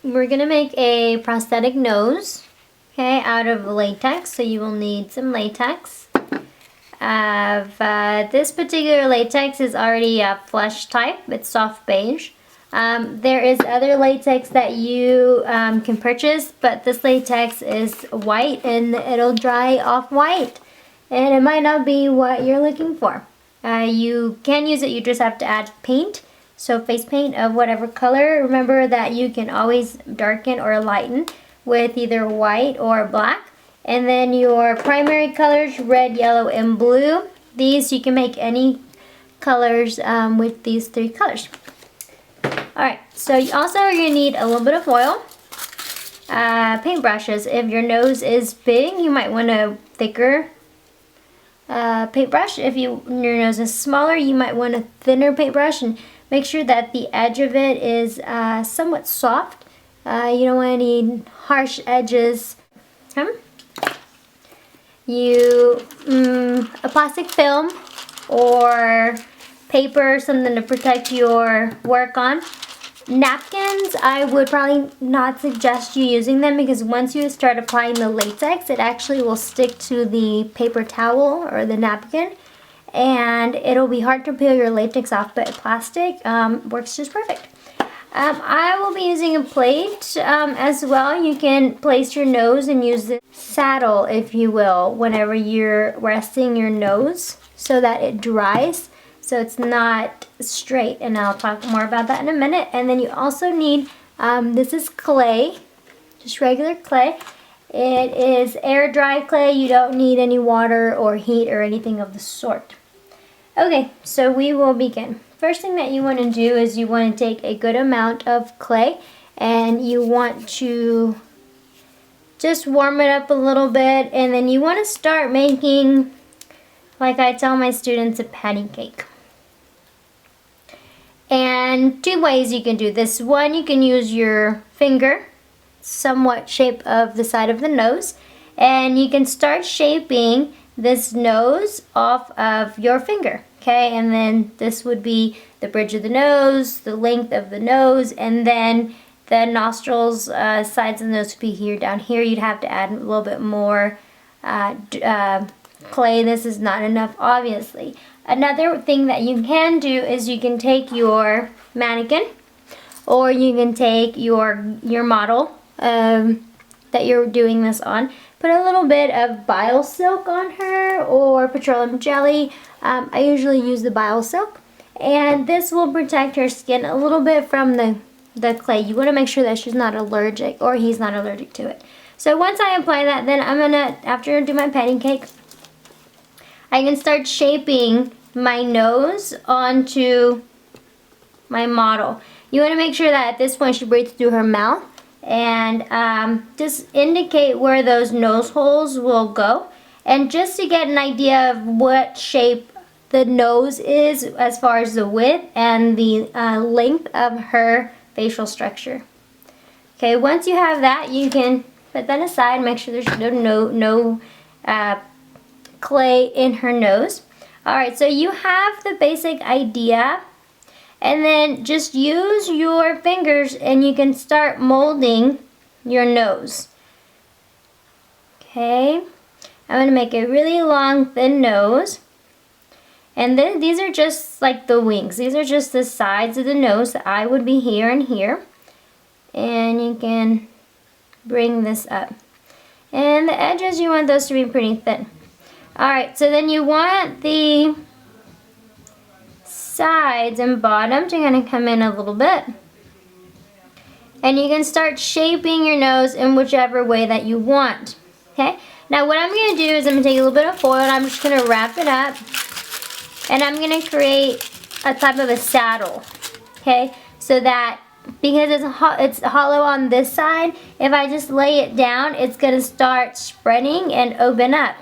we're gonna make a prosthetic nose, okay, out of latex, so you will need some latex. This particular latex is already a flesh type, it's soft beige. There is other latex that you can purchase, but this latex is white and it'll dry off white, and it might not be what you're looking for. You can use it, you just have to add paint. So face paint of whatever color. Remember that you can always darken or lighten with either white or black. And then your primary colors, red, yellow, and blue. These you can make any colors with these 3 colors. Alright, so you also are going to need a little bit of oil. Paintbrushes. If your nose is big, you might want a thicker paintbrush. If your nose is smaller, you might want a thinner paintbrush, and make sure that the edge of it is somewhat soft. You don't want any harsh edges. A plastic film or paper, something to protect your work on. Napkins, I would probably not suggest you using them, because once you start applying the latex, it actually will stick to the paper towel or the napkin, and it'll be hard to peel your latex off, but plastic works just perfect. I will be using a plate as well. You can place your nose and use the saddle, if you will, whenever you're resting your nose, so that it dries, so it's not straight, and I'll talk more about that in a minute. And then you also need, this is clay, just regular clay. It is air dry clay. You don't need any water or heat or anything of the sort. Okay, so we will begin. First thing that you want to do is you want to take a good amount of clay, and you want to just warm it up a little bit, and then you want to start making, like I tell my students, a patty cake. And 2 ways you can do this. One, you can use your finger, somewhat shape of the side of the nose, and you can start shaping this nose off of your finger, okay? And then this would be the bridge of the nose, the length of the nose, and then the nostrils, sides of the nose would be here. Down here you'd have to add a little bit more clay. This is not enough, obviously. Another thing that you can do is you can take your mannequin, or you can take your model that you're doing this on, put a little bit of bio silk on her, or petroleum jelly. I usually use the bio silk, and this will protect her skin a little bit from the clay. You want to make sure that she's not allergic, or he's not allergic to it. So once I apply that, then I'm gonna, after I do my patty cake, I can start shaping my nose onto my model. You want to make sure that at this point she breathes through her mouth, and just indicate where those nose holes will go, and just to get an idea of what shape the nose is as far as the width and the length of her facial structure. Okay, once you have that, you can put that aside. Make sure there's no clay in her nose. Alright, so you have the basic idea, and then just use your fingers and you can start molding your nose. Okay, I'm going to make a really long, thin nose, and then these are just like the wings. These are just the sides of the nose. The eye would be here and here, and you can bring this up. And the edges, you want those to be pretty thin. Alright, so then you want the sides and bottom to kind of come in a little bit. And you can start shaping your nose in whichever way that you want. Okay, now what I'm going to do is I'm going to take a little bit of foil, and I'm just going to wrap it up. And I'm going to create a type of a saddle. Okay, so that because it's hollow on this side, if I just lay it down, it's going to start spreading and open up.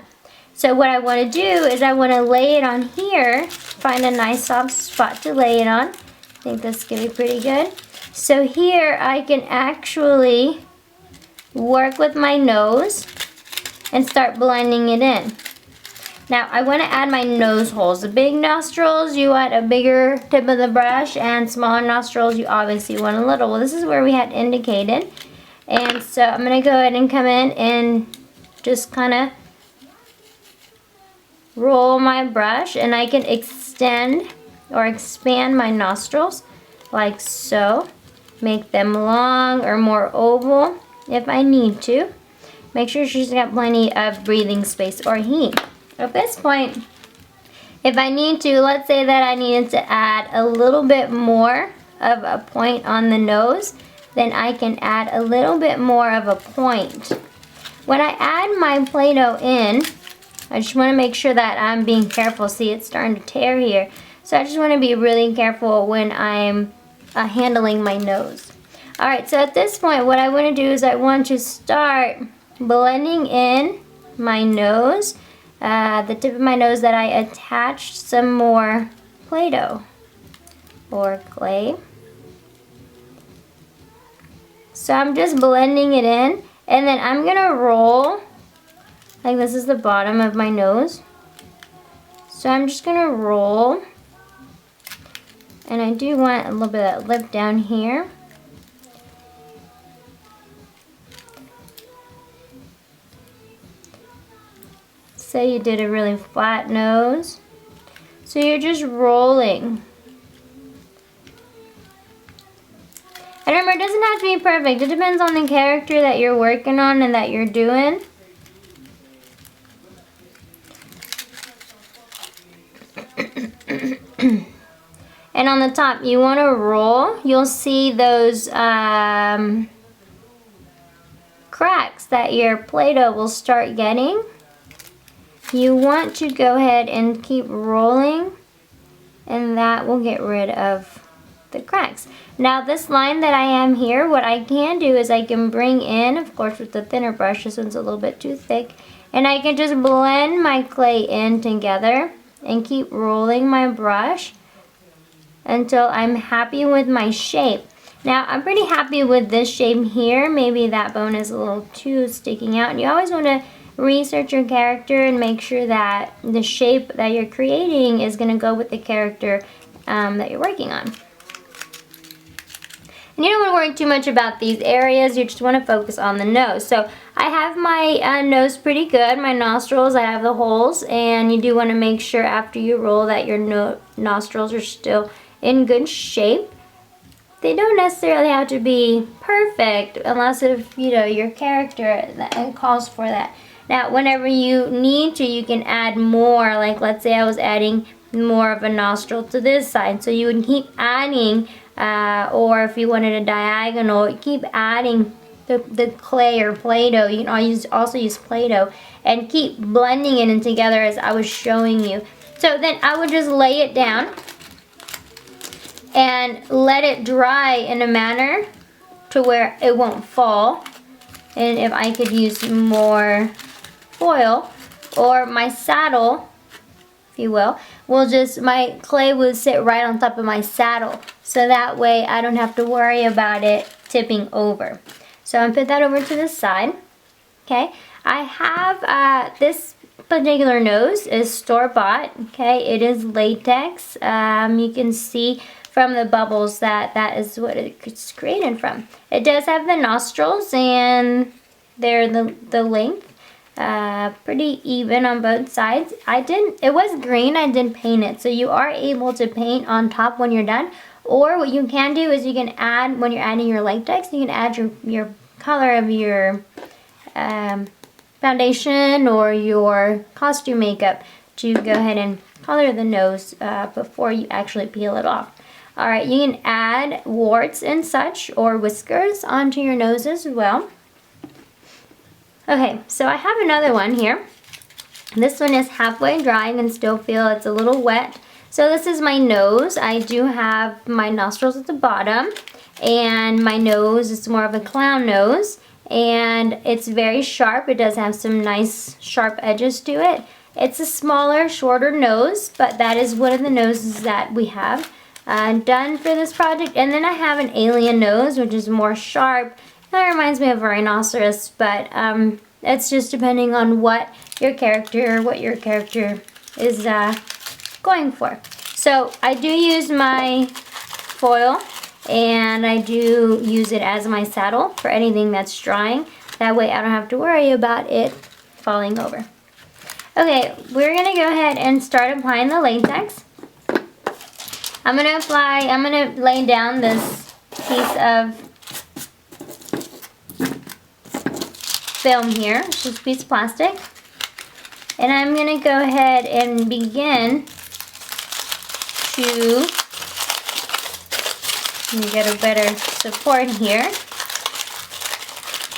So what I want to do is I want to lay it on here, find a nice soft spot to lay it on. I think this is going to be pretty good. So here I can actually work with my nose and start blending it in. Now I want to add my nose holes. The big nostrils, you want a bigger tip of the brush, and smaller nostrils, you obviously want a little. Well, this is where we had indicated. And so I'm going to go ahead and come in and just kind of roll my brush, and I can extend or expand my nostrils like so. Make them long or more oval if I need to. Make sure she's got plenty of breathing space or heat. At this point, if I need to, let's say that I needed to add a little bit more of a point on the nose, then I can add a little bit more of a point. When I add my Play-Doh in, I just want to make sure that I'm being careful. See, it's starting to tear here. So I just want to be really careful when I'm handling my nose. Alright, so at this point, what I want to do is I want to start blending in my nose, the tip of my nose that I attached some more Play-Doh or clay. So I'm just blending it in, and then I'm going to roll, like this is the bottom of my nose. So I'm just going to roll, and I do want a little bit of that lip down here. Say you did a really flat nose. So you're just rolling. And remember, it doesn't have to be perfect. It depends on the character that you're working on and that you're doing. And on the top, you want to roll. You'll see those cracks that your Play-Doh will start getting. You want to go ahead and keep rolling, and that will get rid of the cracks. Now this line that I am here, what I can do is I can bring in, of course with the thinner brush, this one's a little bit too thick, and I can just blend my clay in together and keep rolling my brush until I'm happy with my shape. Now I'm pretty happy with this shape here. Maybe that bone is a little too sticking out, and you always want to research your character and make sure that the shape that you're creating is going to go with the character that you're working on. And you don't want to worry too much about these areas, you just want to focus on the nose. So I have my nose pretty good, my nostrils, I have the holes, and you do want to make sure after you roll that your nostrils are still in good shape. They don't necessarily have to be perfect unless if your character calls for that. Now whenever you need to, you can add more. Like let's say I was adding more of a nostril to this side, so you would keep adding, or if you wanted a diagonal, keep adding the clay or Play-Doh. You can also use Play-Doh and keep blending it in together as I was showing you. So then I would just lay it down and let it dry in a manner to where it won't fall. And if I could use more foil or my saddle, if you will just, my clay will sit right on top of my saddle, so that way I don't have to worry about it tipping over. So I'm gonna put that over to the side. Okay, I have this particular nose is store-bought. Okay, it is latex. You can see from the bubbles that is what it's created from. It does have the nostrils, and they're the length. Pretty even on both sides. It was green, I didn't paint it, so you are able to paint on top when you're done, or what you can do is you can add, when you're adding your latex, you can add your color of your foundation or your costume makeup to go ahead and color the nose before you actually peel it off. Alright, you can add warts and such, or whiskers onto your nose as well. Okay, so I have another one here. This one is halfway dry. I can still feel it's a little wet. So this is my nose. I do have my nostrils at the bottom, and my nose is more of a clown nose, and it's very sharp. It does have some nice sharp edges to it. It's a smaller, shorter nose, but that is one of the noses that we have done for this project. And then I have an alien nose, which is more sharp. That reminds me of a rhinoceros, but It's just depending on what your character is going for. So I do use my foil, and I do use it as my saddle for anything that's drying. That way I don't have to worry about it falling over. Okay, we're gonna go ahead and start applying the latex. I'm gonna lay down this piece of film here, it's just a piece of plastic. And I'm gonna go ahead and begin to, let me get a better support here.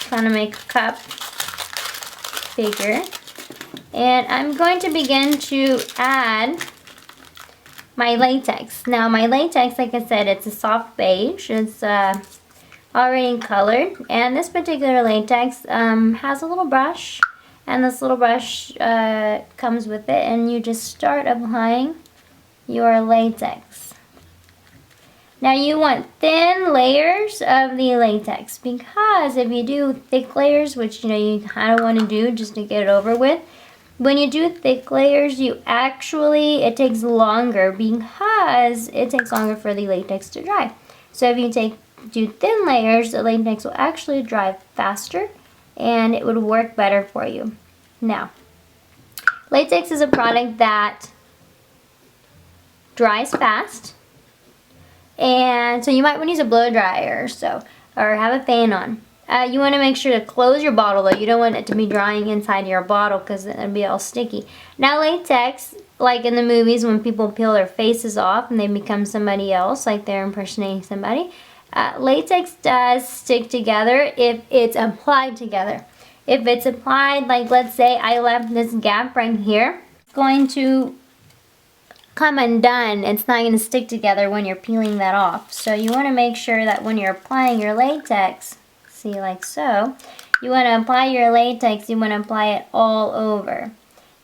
Trying to make a cup bigger. And I'm going to begin to add my latex. Now my latex, like I said, it's a soft beige. It's already colored. And this particular latex has a little brush. And this little brush comes with it. And you just start applying your latex. Now you want thin layers of the latex, because if you do thick layers, which you kind of want to do just to get it over with, when you do thick layers, it takes longer, because it takes longer for the latex to dry. So if you do thin layers, the latex will actually dry faster, and it would work better for you. Now, latex is a product that dries fast. And so you might want to use a blow dryer or have a fan on. You want to make sure to close your bottle though. You don't want it to be drying inside your bottle, because then it'll be all sticky. Now latex, like in the movies when people peel their faces off and they become somebody else, like they're impersonating somebody, latex does stick together if it's applied together. If it's applied, like let's say I left this gap right here, it's going to come undone. It's not going to stick together when you're peeling that off. So you want to make sure that when you're applying your latex, see, like so, you want to apply your latex, you want to apply it all over.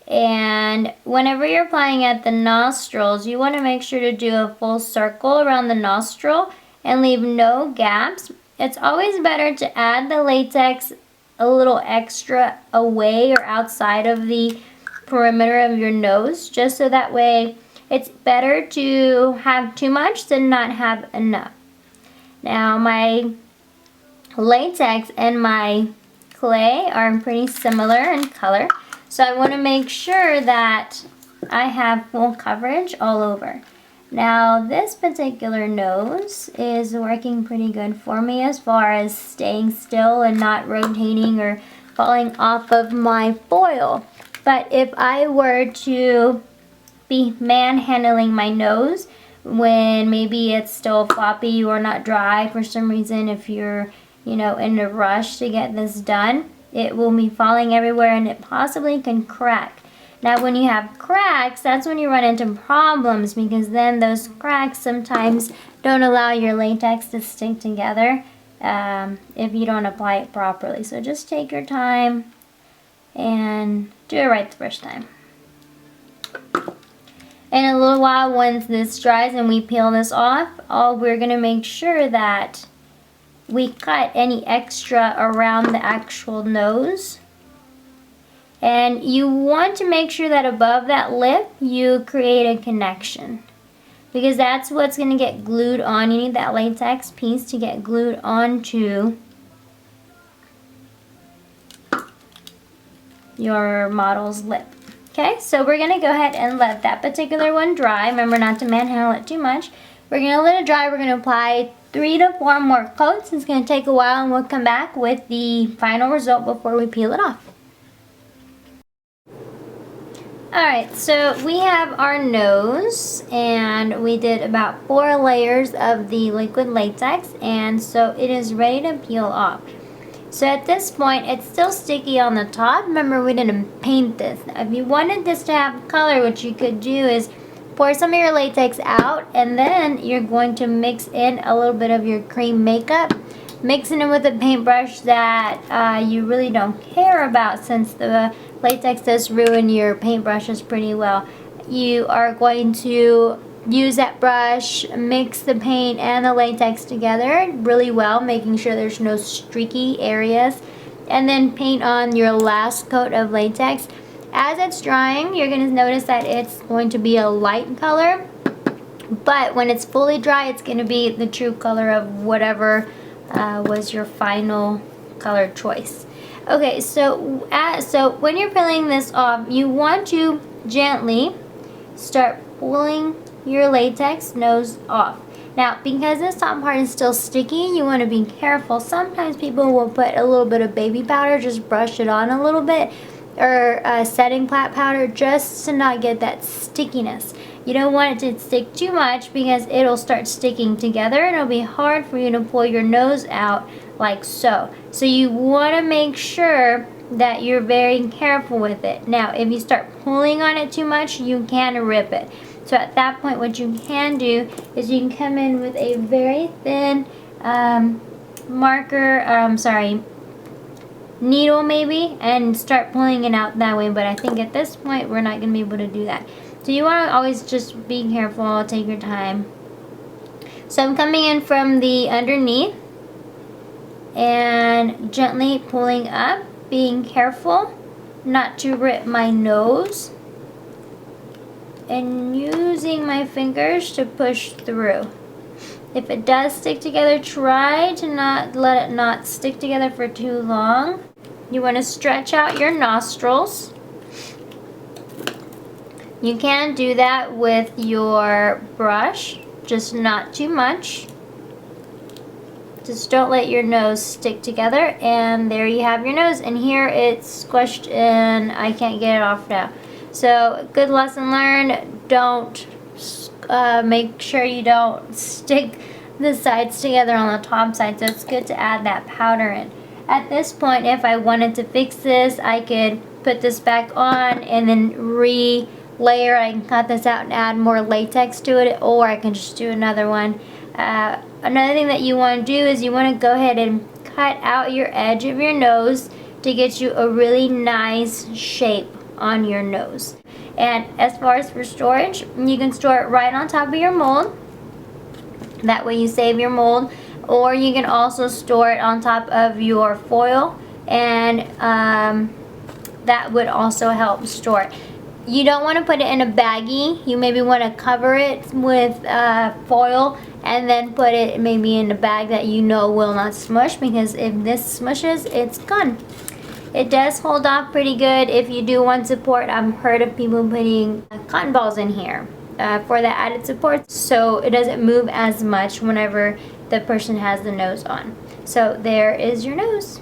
And whenever you're applying at the nostrils, you want to make sure to do a full circle around the nostril and leave no gaps. It's always better to add the latex a little extra away or outside of the perimeter of your nose, just so that way it's better to have too much than not have enough. Now my latex and my clay are pretty similar in color, so I want to make sure that I have full coverage all over. Now this particular nose is working pretty good for me as far as staying still and not rotating or falling off of my foil. But if I were to be manhandling my nose when maybe it's still floppy or not dry for some reason, if you're in a rush to get this done, it will be falling everywhere and it possibly can crack. Now when you have cracks, that's when you run into problems, because then those cracks sometimes don't allow your latex to stick together if you don't apply it properly. So just take your time and do it right the first time. In a little while, once this dries and we peel this off, we're going to make sure that we cut any extra around the actual nose. And you want to make sure that above that lip, you create a connection, because that's what's going to get glued on. You need that latex piece to get glued onto your model's lip. Okay, so we're going to go ahead and let that particular one dry. Remember not to manhandle it too much. We're going to let it dry. We're going to apply 3 to 4 more coats. It's going to take a while, and we'll come back with the final result before we peel it off. Alright, so we have our nose, and we did about 4 layers of the liquid latex, and so it is ready to peel off. So at this point, it's still sticky on the top. Remember, we didn't paint this. Now, if you wanted this to have color, what you could do is pour some of your latex out, and then you're going to mix in a little bit of your cream makeup. Mixing it with a paintbrush that you really don't care about, since the latex does ruin your paintbrushes pretty well. You are going to use that brush, mix the paint and the latex together really well, making sure there's no streaky areas. and then paint on your last coat of latex. As it's drying, you're going to notice that it's going to be a light color, but when it's fully dry, it's going to be the true color of whatever was your final color choice. Okay, so when you're peeling this off, you want to gently start pulling your latex nose off. Now, because this top part is still sticky, you want to be careful. Sometimes people will put a little bit of baby powder, just brush it on a little bit, or setting powder, just to not get that stickiness. You don't want it to stick too much because it'll start sticking together and it'll be hard for you to pull your nose out like so. So you want to make sure that you're very careful with it. Now, if you start pulling on it too much, you can rip it. So at that point, what you can do is you can come in with a very thin needle maybe, and start pulling it out that way. But I think at this point, we're not going to be able to do that. So you want to always just be careful, take your time. So I'm coming in from the underneath and gently pulling up, being careful not to rip my nose, and using my fingers to push through. If it does stick together, try to not let it not stick together for too long. You want to stretch out your nostrils. You can do that with your brush, just not too much. Just don't let your nose stick together, and there you have your nose. And here it's squished and I can't get it off now. So good lesson learned. Don't make sure you don't stick the sides together on the top side. So it's good to add that powder in. At this point, if I wanted to fix this, I could put this back on and then re-layer. I can cut this out and add more latex to it, or I can just do another one. Another thing that you want to do is you want to go ahead and cut out your edge of your nose to get you a really nice shape on your nose. And as far as for storage, you can store it right on top of your mold. That way you save your mold. Or you can also store it on top of your foil, and that would also help store it. You don't want to put it in a baggie. You maybe want to cover it with foil and then put it maybe in a bag that you know will not smush, because if this smushes, it's gone. It does hold off pretty good if you do want support. I've heard of people putting cotton balls in here for the added support, so it doesn't move as much whenever the person has the nose on. So there is your nose.